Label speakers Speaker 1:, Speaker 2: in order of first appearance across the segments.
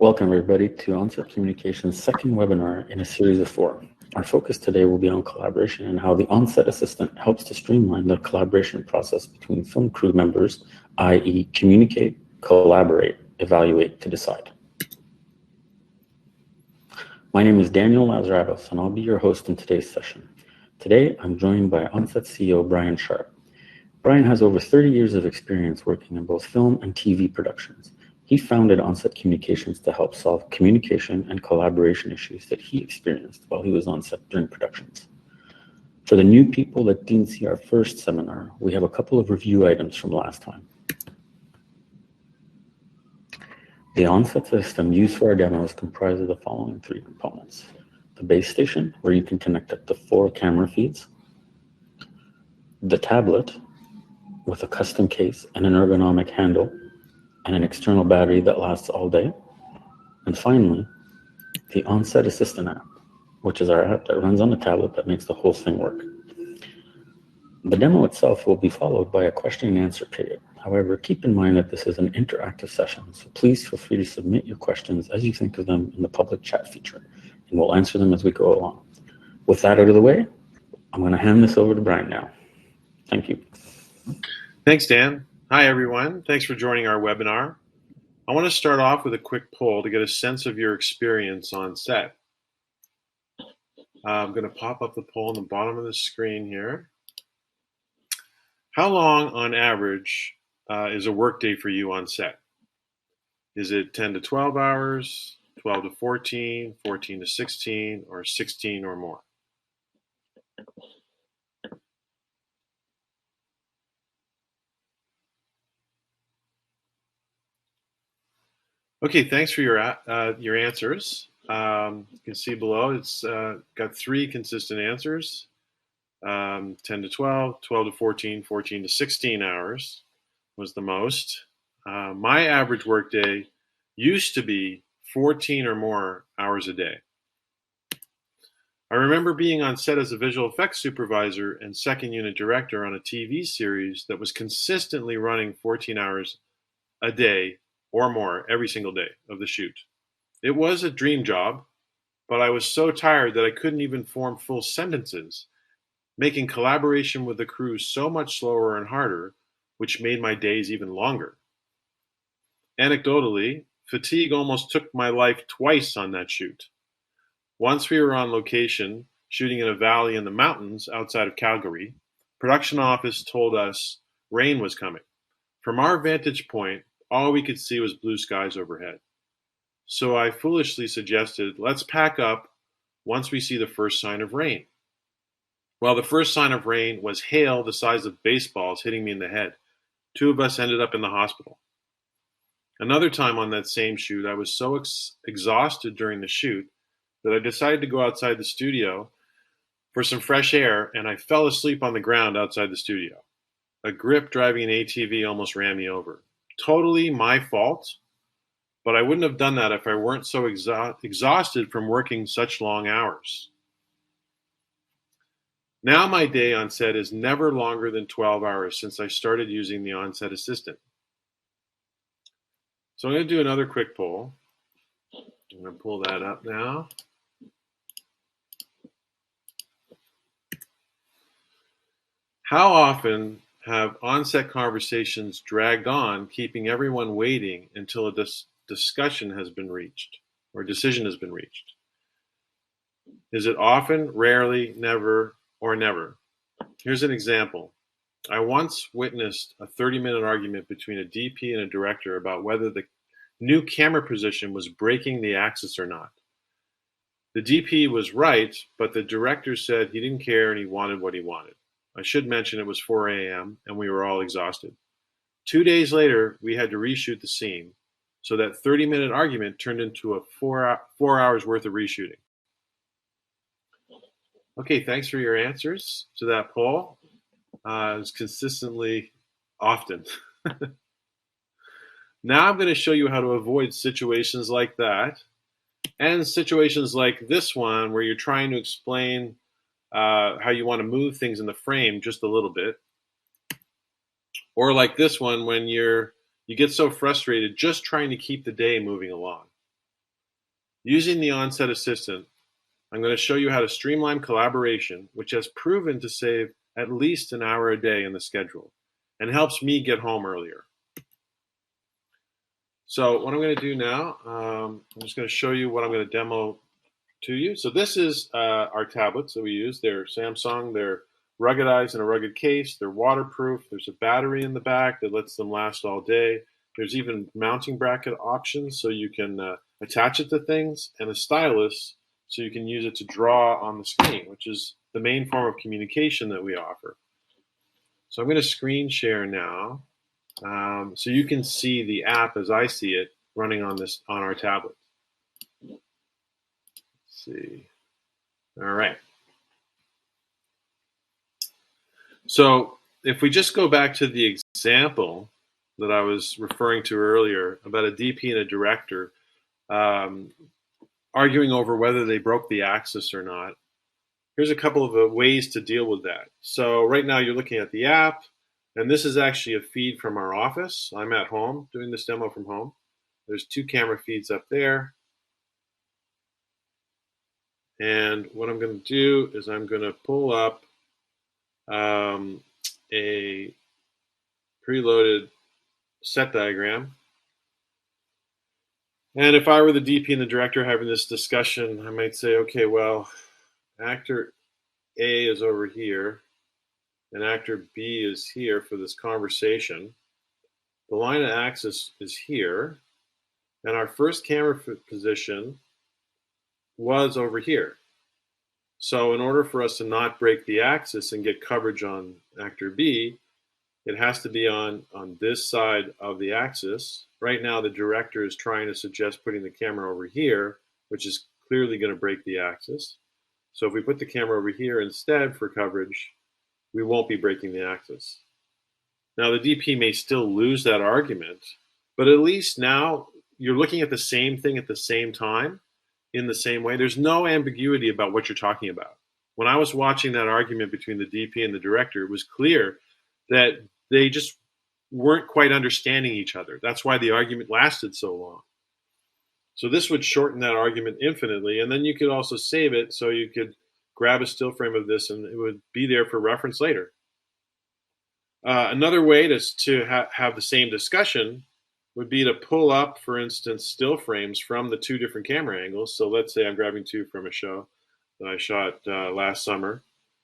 Speaker 1: Welcome, everybody, to Onset Communications' second webinar in a series of 4. Our focus today will be on collaboration and how the Onset Assistant helps to streamline the collaboration process between film crew members, i.e. communicate, collaborate, evaluate to decide. My name is Daniel Lazaravos, and I'll be your host in today's session. Today, I'm joined by Onset CEO Brian Sharp. Brian has over 30 years of experience working in both film and TV productions. He founded Onset Communications to help solve communication and collaboration issues that he experienced while he was on set during productions. For the new people that didn't see our first seminar, we have a couple of review items from last time. The Onset system used for our demo is comprised of the following 3 components. The base station, where you can connect up to 4 camera feeds. The tablet, with a custom case and an ergonomic handle, and an external battery that lasts all day. And finally, the Onset Assistant app, which is our app that runs on the tablet that makes the whole thing work. The demo itself will be followed by a question and answer period. However, keep in mind that this is an interactive session, so please feel free to submit your questions as you think of them in the public chat feature, and we'll answer them as we go along. With that out of the way, I'm going to hand this over to Brian now. Thank you.
Speaker 2: Thanks, Dan. Hi, everyone. Thanks for joining our webinar. I want to start off with a quick poll to get a sense of your experience on set. I'm going to pop up the poll on the bottom of the screen here. How long, on average, is a workday for you on set? Is it 10 to 12 hours, 12 to 14, 14 to 16, or 16 or more? Okay, thanks for your answers. You can see below it's got 3 consistent answers, 10 to 12, 12 to 14, 14 to 16 hours was the most. My average workday used to be 14 or more hours a day. I remember being on set as a visual effects supervisor and second unit director on a TV series that was consistently running 14 hours a day or more every single day of the shoot. It was a dream job, but I was so tired that I couldn't even form full sentences, making collaboration with the crew so much slower and harder, which made my days even longer. Anecdotally, fatigue almost took my life twice on that shoot. Once we were on location, shooting in a valley in the mountains outside of Calgary, production office told us rain was coming. From our vantage point, all we could see was blue skies overhead. So I foolishly suggested, let's pack up once we see the first sign of rain. Well, the first sign of rain was hail the size of baseballs hitting me in the head. 2 of us ended up in the hospital. Another time on that same shoot, I was so exhausted during the shoot that I decided to go outside the studio for some fresh air, and I fell asleep on the ground outside the studio. A grip driving an ATV almost ran me over. Totally my fault, but I wouldn't have done that if I weren't so exhausted from working such long hours. Now my day on set is never longer than 12 hours since I started using the Onset Assistant. So I'm going to do another quick poll. I'm going to pull that up now. How often have on-set conversations dragged on, keeping everyone waiting until a discussion has been reached or decision has been reached? Is it often, rarely, never, or never? Here's an example. I once witnessed a 30-minute argument between a DP and a director about whether the new camera position was breaking the axis or not. The DP was right, but the director said he didn't care and he wanted what he wanted. I should mention it was 4 a.m. and we were all exhausted. 2 days later, we had to reshoot the scene, so that 30-minute argument turned into a 4 hours worth of reshooting. Okay, thanks for your answers to that poll. It's consistently often. Now I'm going to show you how to avoid situations like that and situations like this one where you're trying to explain how you want to move things in the frame just a little bit. Or like this one when you get so frustrated just trying to keep the day moving along. Using the Onset Assistant, I'm going to show you how to streamline collaboration, which has proven to save at least an hour a day in the schedule and helps me get home earlier. So what I'm going to do now, I'm just going to show you what I'm going to demo to you. So this is our tablets that we use. They're Samsung. They're ruggedized in a rugged case. They're waterproof. There's a battery in the back that lets them last all day. There's even mounting bracket options so you can attach it to things, and a stylus so you can use it to draw on the screen, which is the main form of communication that we offer. So I'm going to screen share now, so you can see the app as I see it running on our tablet. Let's see. All right. So if we just go back to the example that I was referring to earlier about a DP and a director arguing over whether they broke the axis or not, here's a couple of ways to deal with that. So right now you're looking at the app, and this is actually a feed from our office. I'm at home doing this demo from home. There's 2 camera feeds up there. And what I'm going to do is I'm going to pull up a preloaded set diagram. And if I were the DP and the director having this discussion, I might say, okay, well, actor A is over here, and actor B is here for this conversation. The line of axis is here, and our first camera position was over here. So in order for us to not break the axis and get coverage on actor B, it has to be on this side of the axis. Right now, the director is trying to suggest putting the camera over here, which is clearly going to break the axis. So if we put the camera over here instead for coverage, we won't be breaking the axis. Now, the DP may still lose that argument, but at least now you're looking at the same thing at the same time in the same way. There's no ambiguity about what you're talking about. When I was watching that argument between the DP and the director, it was clear that they just weren't quite understanding each other. That's why the argument lasted so long. So this would shorten that argument infinitely, and then you could also save it so you could grab a still frame of this and it would be there for reference later. Another way to have the same discussion would be to pull up, for instance, still frames from the 2 different camera angles. So let's say I'm grabbing 2 from a show that I shot last summer.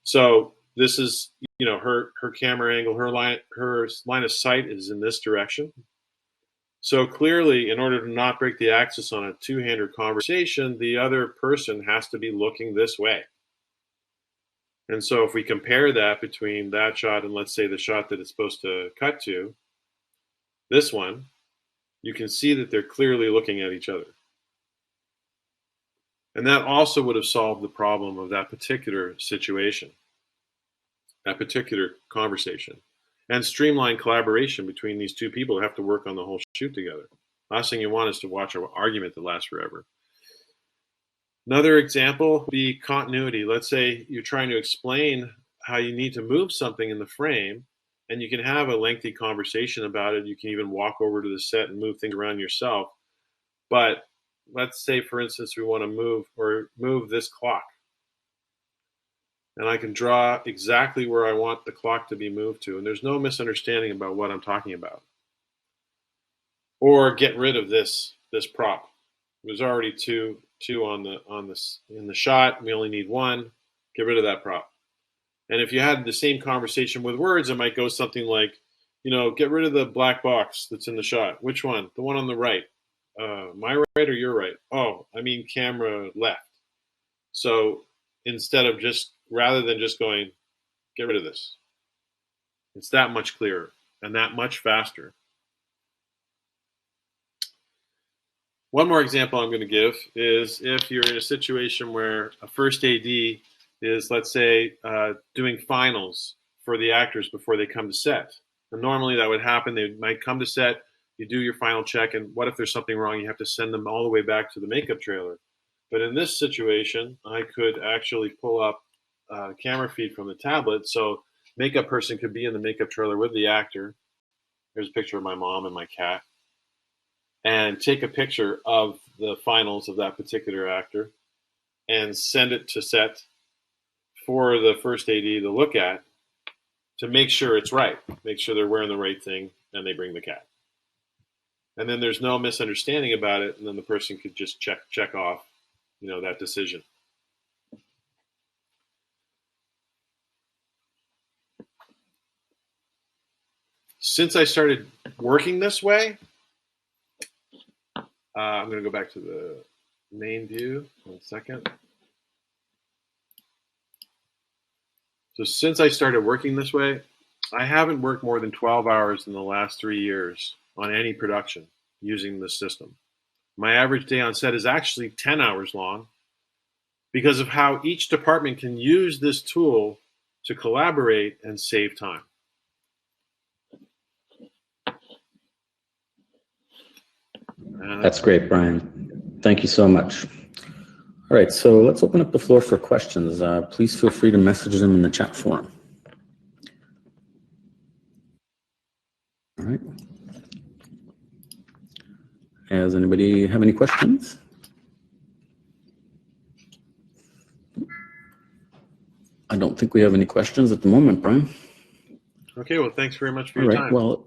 Speaker 2: So this is, her camera angle, her line of sight is in this direction. So clearly, in order to not break the axis on a two-hander conversation, the other person has to be looking this way. And so if we compare that between that shot and, let's say, the shot that it's supposed to cut to, this one, you can see that they're clearly looking at each other. And that also would have solved the problem of that particular situation, that particular conversation, and streamline collaboration between these 2 people who have to work on the whole shoot together. Last thing you want is to watch an argument that lasts forever. Another example would be continuity. Let's say you're trying to explain how you need to move something in the frame, and you can have a lengthy conversation about it. You can even walk over to the set and move things around yourself. But let's say, for instance, we want to move this clock. And I can draw exactly where I want the clock to be moved to, and there's no misunderstanding about what I'm talking about. Or get rid of this prop. There's already two in the shot. We only need 1. Get rid of that prop. And if you had the same conversation with words, it might go something like, get rid of the black box that's in the shot. Which one? The one on the right. My right or your right? Oh, I mean camera left. So rather than just going, get rid of this, it's that much clearer and that much faster. One more example I'm going to give is if you're in a situation where a first AD is, let's say, doing finals for the actors before they come to set. And normally that would happen. They might come to set, you do your final check, and what if there's something wrong? You have to send them all the way back to the makeup trailer. But in this situation, I could actually pull up a camera feed from the tablet, so makeup person could be in the makeup trailer with the actor. Here's a picture of my mom and my cat. and take a picture of the finals of that particular actor and send it to set for the first AD to look at to make sure it's right, make sure they're wearing the right thing, and they bring the cat. And then there's no misunderstanding about it, and then the person could just check off, that decision. Since I started working this way, I'm going to go back to the main view. 1 second. So since I started working this way, I haven't worked more than 12 hours in the last 3 years on any production using this system. My average day on set is actually 10 hours long because of how each department can use this tool to collaborate and save time.
Speaker 1: That's great, Brian. Thank you so much. All right, so let's open up the floor for questions. Please feel free to message them in the chat forum. All right. Does anybody have any questions? I don't think we have any questions at the moment, Brian.
Speaker 2: Okay, well, thanks very much for your time.
Speaker 1: Well,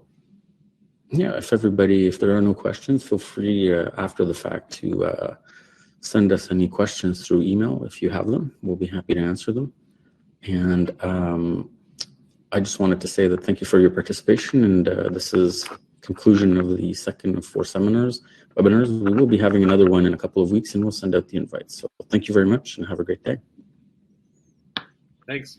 Speaker 1: yeah, if there are no questions, feel free after the fact to send us any questions through email if you have them. We'll be happy to answer them. And I just wanted to say that thank you for your participation. And this is conclusion of the second of 4 webinars. We will be having another one in a couple of weeks, and we'll send out the invites. So thank you very much, and have a great day.
Speaker 2: Thanks.